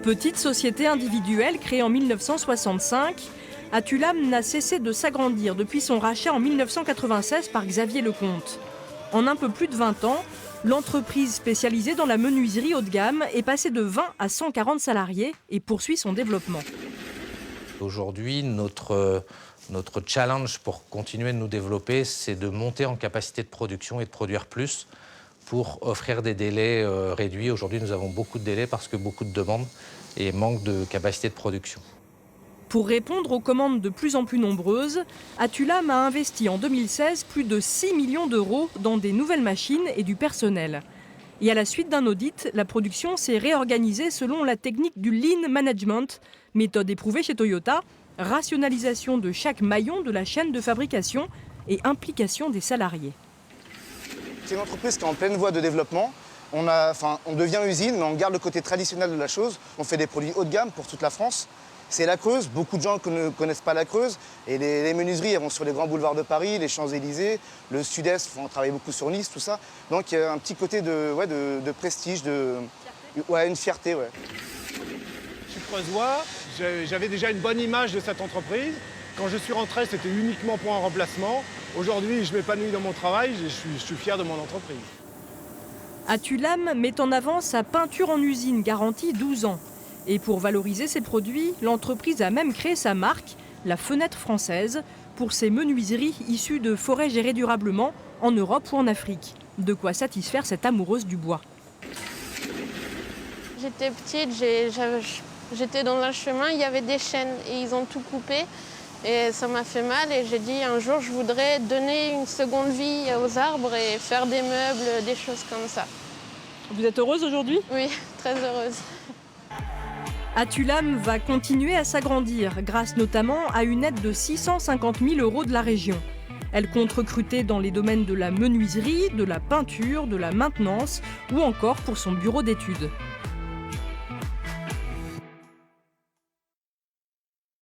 Petite société individuelle créée en 1965, Atulam n'a cessé de s'agrandir depuis son rachat en 1996 par Xavier Lecomte. En un peu plus de 20 ans, l'entreprise spécialisée dans la menuiserie haut de gamme est passée de 20 à 140 salariés et poursuit son développement. Aujourd'hui, notre challenge pour continuer de nous développer, c'est de monter en capacité de production et de produire plus pour offrir des délais réduits. Aujourd'hui, nous avons beaucoup de délais parce que beaucoup de demandes et manque de capacité de production. Pour répondre aux commandes de plus en plus nombreuses, Atulam a investi en 2016 plus de 6 millions d'euros dans des nouvelles machines et du personnel. Et à la suite d'un audit, la production s'est réorganisée selon la technique du Lean Management, méthode éprouvée chez Toyota, rationalisation de chaque maillon de la chaîne de fabrication et implication des salariés. C'est une entreprise qui est en pleine voie de développement. On devient usine, mais on garde le côté traditionnel de la chose. On fait des produits haut de gamme pour toute la France. C'est la Creuse, beaucoup de gens ne connaissent pas la Creuse. Et les menuiseries, elles vont sur les grands boulevards de Paris, les Champs-Élysées, le Sud-Est, on travaille beaucoup sur Nice, tout ça. Donc il y a un petit côté de prestige, une fierté. Ouais. Je suis creusois, j'avais déjà une bonne image de cette entreprise. Quand je suis rentré, c'était uniquement pour un remplacement. Aujourd'hui, je m'épanouis dans mon travail, je suis fier de mon entreprise. Atulam met en avant sa peinture en usine garantie 12 ans. Et pour valoriser ses produits, l'entreprise a même créé sa marque, la Fenêtre Française, pour ses menuiseries issues de forêts gérées durablement en Europe ou en Afrique. De quoi satisfaire cette amoureuse du bois. J'étais petite, j'étais dans le chemin, il y avait des chênes et ils ont tout coupé. Et ça m'a fait mal et j'ai dit un jour je voudrais donner une seconde vie aux arbres et faire des meubles, des choses comme ça. Vous êtes heureuse aujourd'hui ? Oui, très heureuse. Atulam va continuer à s'agrandir grâce notamment à une aide de 650 000 € de la région. Elle compte recruter dans les domaines de la menuiserie, de la peinture, de la maintenance ou encore pour son bureau d'études.